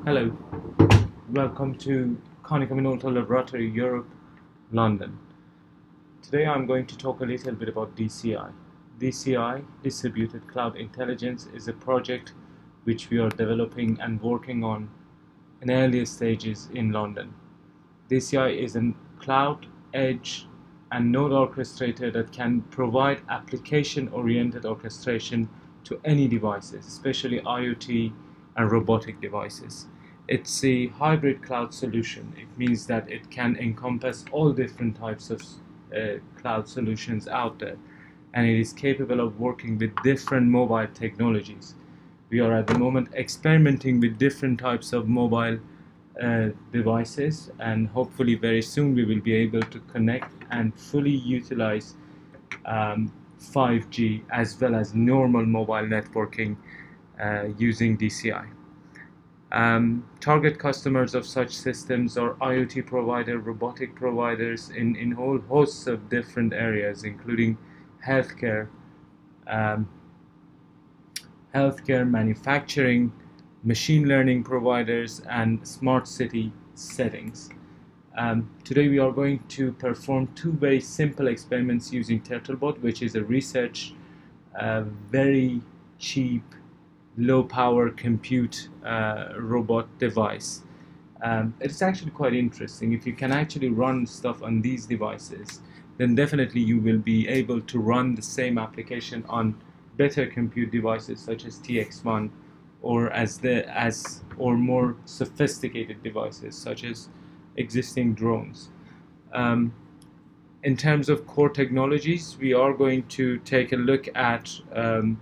Hello, welcome to Konica Minolta Laboratory, Europe, London. Today I'm going to talk a little bit about DCI. DCI, Distributed Cloud Intelligence, is a project which we are developing and working on in earlier stages in London. DCI is a cloud, edge, and node orchestrator that can provide application-oriented orchestration to any devices, especially IoT and robotic devices. It's a hybrid cloud solution. It means that it can encompass all different types of cloud solutions out there, and it is capable of working with different mobile technologies. We are at the moment experimenting with different types of mobile devices, and hopefully very soon we will be able to connect and fully utilize 5G as well as normal mobile networking using DCI. Target customers of such systems are IoT providers, robotic providers in whole hosts of different areas, including healthcare, um, manufacturing, machine learning providers, and smart city settings. Today we are going to perform two very simple experiments using TurtleBot, which is a research, very cheap, low power compute robot device. It's actually quite interesting. If you can actually run stuff on these devices, then definitely you will be able to run the same application on better compute devices such as TX1, or or more sophisticated devices such as existing drones. Um, in terms of core technologies, we are going to take a look at um,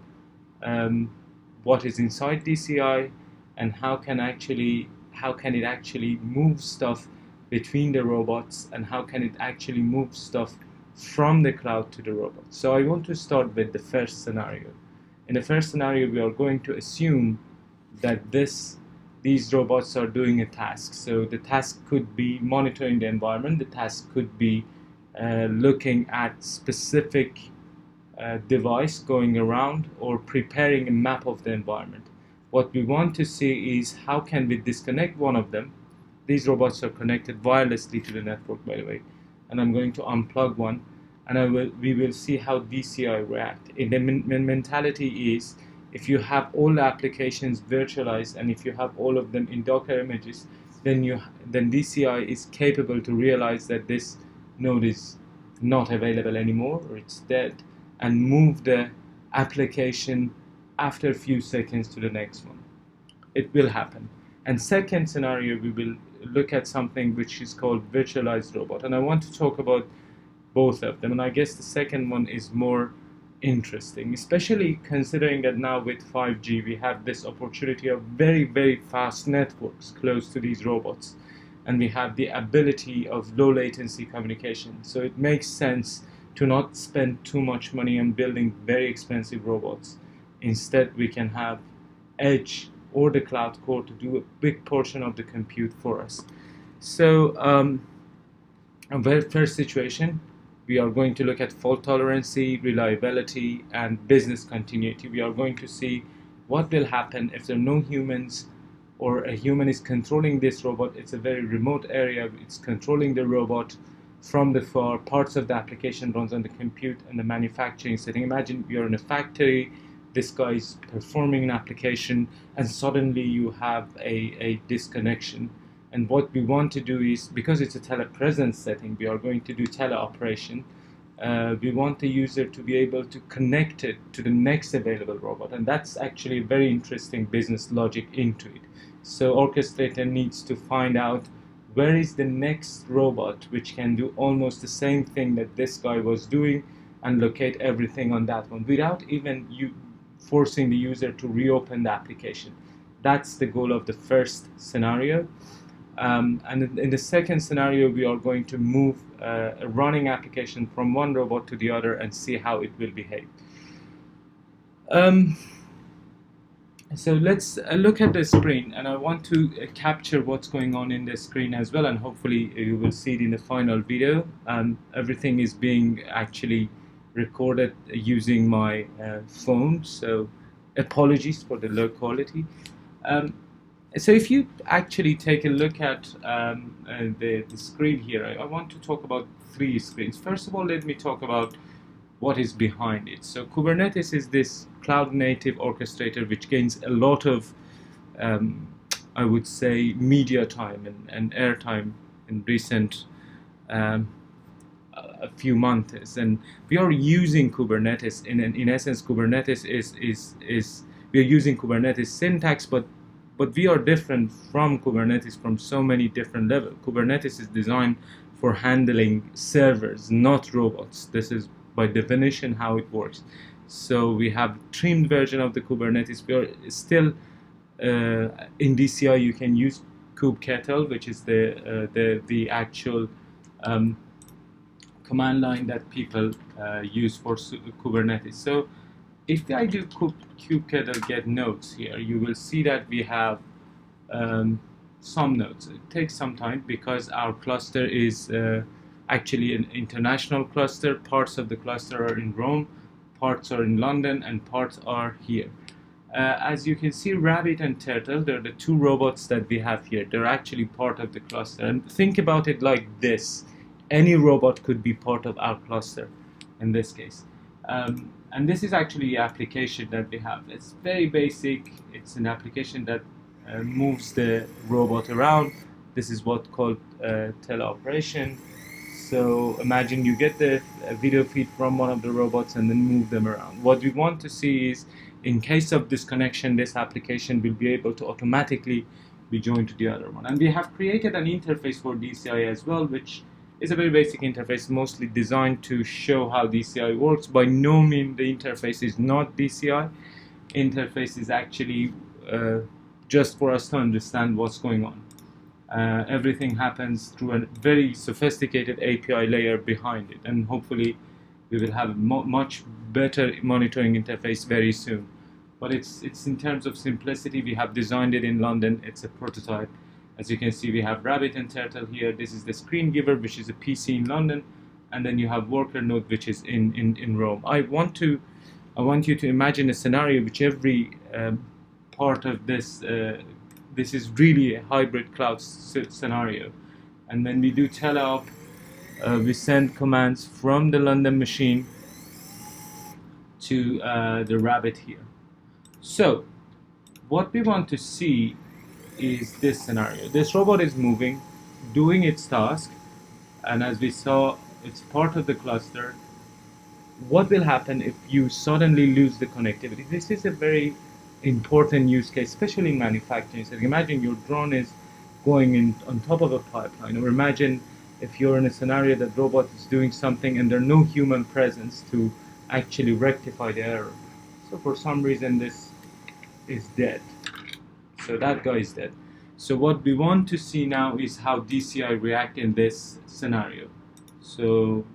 what is inside DCI and how can it actually move stuff between the robots, and how can it actually move stuff from the cloud to the robot. So I want to start with the first scenario. In the first scenario, we are going to assume that these robots are doing a task. So the task could be monitoring the environment. The task could be looking at specific device going around, or preparing a map of the environment. What we want to see is how can we disconnect one of them. These robots are connected wirelessly to the network, by the way, and I'm going to unplug one, and we will see how DCI react. In the mentality is, if you have all the applications virtualized and if you have all of them in Docker images, then DCI is capable to realize that this node is not available anymore, or it's dead, and move the application after a few seconds to the next one. It will happen. And second scenario, we will look at something which is called virtualized robot. And I want to talk about both of them. And I guess the second one is more interesting, especially considering that now with 5G we have this opportunity of very, very fast networks close to these robots. And we have the ability of low latency communication. So it makes sense to not spend too much money on building very expensive robots. Instead, we can have edge or the cloud core to do a big portion of the compute for us. So, first situation, we are going to look at fault tolerancy, reliability, and business continuity. We are going to see what will happen if there are no humans, or a human is controlling this robot. It's a very remote area. It's controlling the robot from the far. Parts of the application runs on the compute and the manufacturing setting. Imagine you're in a factory, this guy is performing an application, and suddenly you have a disconnection. And what we want to do is, because it's a telepresence setting, we are going to do teleoperation. We want the user to be able to connect it to the next available robot, and that's actually a very interesting business logic into it. So orchestrator needs to find out where is the next robot which can do almost the same thing that this guy was doing, and locate everything on that one without even forcing the user to reopen the application. That's the goal of the first scenario. And in the second scenario, we are going to move a running application from one robot to the other and see how it will behave. So let's look at the screen, and I want to capture what's going on in the screen as well, and hopefully you will see it in the final video. Everything is being actually recorded using my phone, so apologies for the low quality. So if you actually take a look at the screen here, I want to talk about three screens. First of all, let me talk about what is behind it. So Kubernetes is this cloud native orchestrator which gains a lot of, I would say, media time and airtime in recent um, a few months, and we are using Kubernetes. In essence, Kubernetes is we are using Kubernetes syntax, but we are different from Kubernetes from so many different levels. Kubernetes is designed for handling servers, not robots. This is by definition how it works. So we have trimmed version of the Kubernetes. We are still in DCI. You can use kubectl, which is the actual command line that people use for Kubernetes. So if I do kubectl get nodes here, you will see that we have some nodes. It takes some time because our cluster is actually an international cluster. Parts of the cluster are in Rome, parts are in London, and parts are here. As you can see, Rabbit and Turtle, they're the two robots that we have here. They're actually part of the cluster. And think about it like this. Any robot could be part of our cluster in this case. And this is actually the application that we have. It's very basic. It's an application that moves the robot around. This is what's called teleoperation. So imagine you get the video feed from one of the robots and then move them around. What we want to see is, in case of disconnection, this application will be able to automatically be joined to the other one. And we have created an interface for DCI as well, which is a very basic interface, mostly designed to show how DCI works. By no means the interface is not DCI. Interface is actually just for us to understand what's going on. Everything happens through a very sophisticated API layer behind it, and hopefully we will have a much better monitoring interface very soon. But it's in terms of simplicity, we have designed it in London. It's a prototype. As you can see, we have Rabbit and Turtle here. This is the screen giver, which is a PC in London, and then you have worker node, which is in Rome. I want you to imagine a scenario which every part of this this is really a hybrid cloud scenario. And when we do teleop, we send commands from the London machine to the Rabbit here. So what we want to see is this scenario. This robot is moving, doing its task, and as we saw, it's part of the cluster. What will happen if you suddenly lose the connectivity? This is a very important use case, especially in manufacturing. So imagine your drone is going in on top of a pipeline, or imagine if you're in a scenario that robot is doing something and there's no human presence to actually rectify the error. So for some reason this is dead. So that guy is dead. So what we want to see now is how DCI react in this scenario. So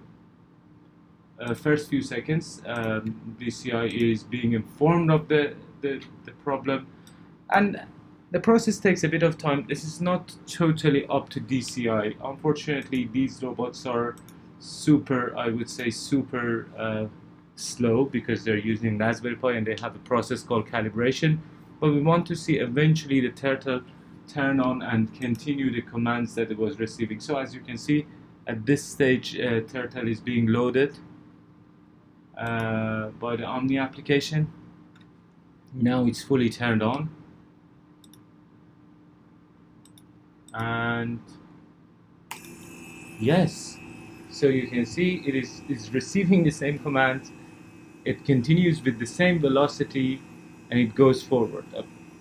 first few seconds, DCI is being informed of the problem, and the process takes a bit of time. This is not totally up to DCI. Unfortunately, these robots are super, I would say, super slow because they're using Raspberry Pi and they have a process called calibration. But we want to see eventually the Turtle turn on and continue the commands that it was receiving. So as you can see, at this stage, Turtle is being loaded by the Omni application. Now it's fully turned on, and yes, so you can see it is receiving the same command. It continues with the same velocity and it goes forward.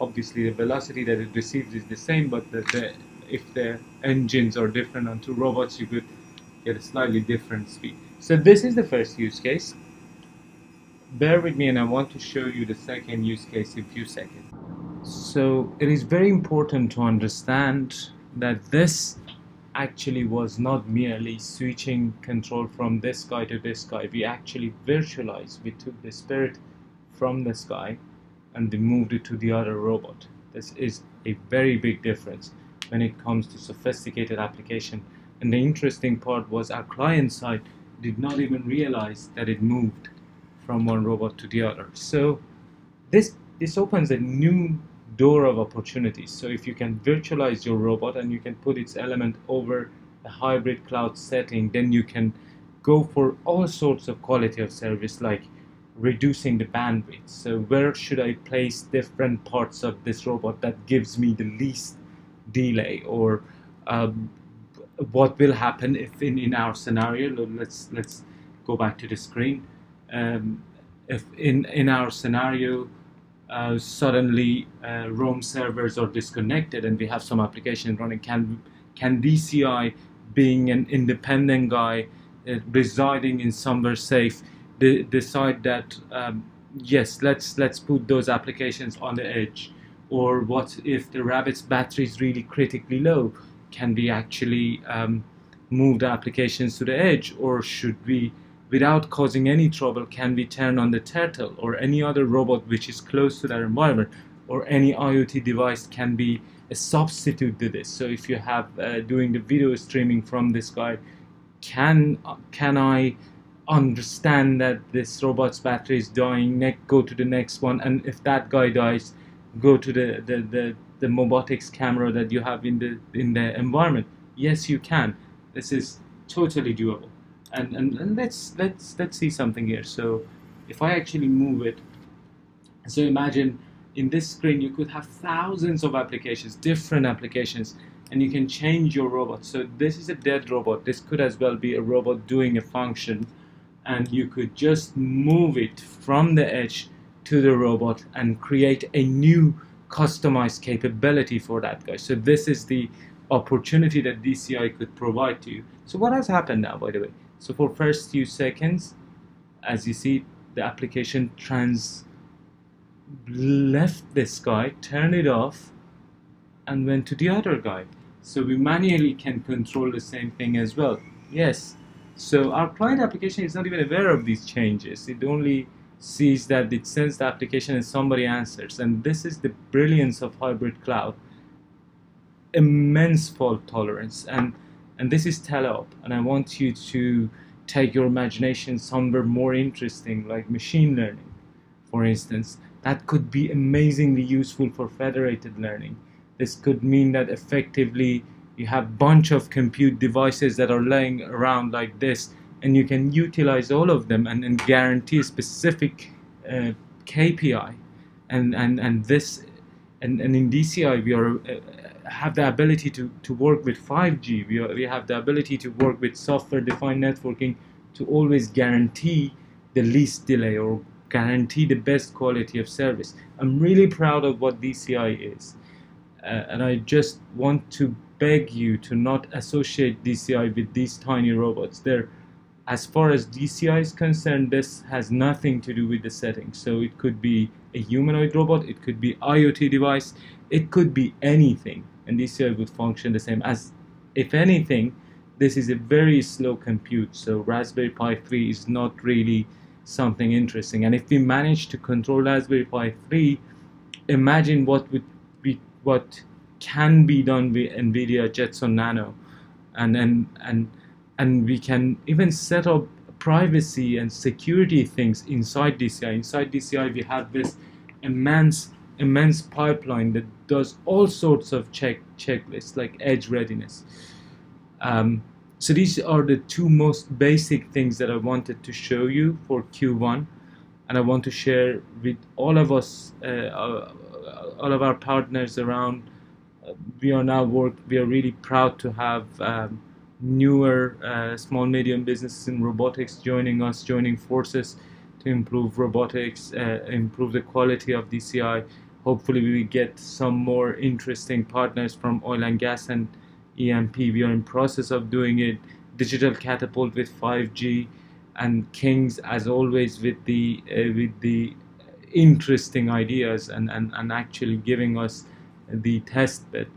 Obviously the velocity that it receives is the same, but if the engines are different on two robots, you could get a slightly different speed. So this is the first use case. Bear with me, and I want to show you the second use case in a few seconds. So it is very important to understand that this actually was not merely switching control from this guy to this guy. We actually virtualized. We took the spirit from this guy and they moved it to the other robot. This is a very big difference when it comes to sophisticated application. And the interesting part was our client side did not even realize that it moved from one robot to the other. So this opens a new door of opportunities. So if you can virtualize your robot and you can put its element over a hybrid cloud setting, then you can go for all sorts of quality of service, like reducing the bandwidth. So where should I place different parts of this robot that gives me the least delay, or um, what will happen if in our scenario, let's go back to the screen. If in our scenario suddenly Roam servers are disconnected and we have some application running, can DCI, being an independent guy residing in somewhere safe, decide that yes, let's put those applications on the edge? Or what if the rabbit's battery is really critically low? Can we actually move the applications to the edge, or should we, without causing any trouble, can we turn on the turtle or any other robot which is close to their environment, or any IoT device can be a substitute to this? So if you have doing the video streaming from this guy, can I understand that this robot's battery is dying, go to the next one, and if that guy dies, go to the robotics camera that you have in the environment? Yes, you can. This is totally doable. And let's see something here. So if I actually move it, so imagine in this screen you could have thousands of applications, different applications, and you can change your robot. So this is a dead robot. This could as well be a robot doing a function, and you could just move it from the edge to the robot and create a new customized capability for that guy. So this is the opportunity that DCI could provide to you. So what has happened now, by the way? So for first few seconds, as you see, the application left this guy, turned it off, and went to the other guy. So we manually can control the same thing as well. Yes. So our client application is not even aware of these changes. It only sees that it sends the application and somebody answers. And this is the brilliance of hybrid cloud. Immense fault tolerance. And this is teleop. And I want you to take your imagination somewhere more interesting, like machine learning, for instance. That could be amazingly useful for federated learning. This could mean that effectively you have a bunch of compute devices that are laying around like this, and you can utilize all of them and guarantee a specific KPI. And in DCI we are have the ability to work with 5G. We have the ability to work with software-defined networking to always guarantee the least delay or guarantee the best quality of service. I'm really proud of what DCI is. And I just want to beg you to not associate DCI with these tiny robots. As far as DCI is concerned, this has nothing to do with the settings. So it could be a humanoid robot, it could be IoT device, it could be anything, and DCI would function the same. As if anything, this is a very slow compute, so Raspberry Pi 3 is not really something interesting. And if we manage to control Raspberry Pi 3, imagine what can be done with NVIDIA Jetson Nano, and we can even set up privacy and security things inside DCI. Inside DCI, we have this immense pipeline that does all sorts of checklists, like edge readiness. So these are the two most basic things that I wanted to show you for Q1, and I want to share with all of us, all of our partners around. We are really proud to have newer small medium businesses in robotics joining forces to improve robotics, improve the quality of DCI. Hopefully we will get some more interesting partners from oil and gas and EMP. We are in process of doing it. Digital Catapult with 5G, and Kings as always with the interesting ideas and actually giving us the test bed.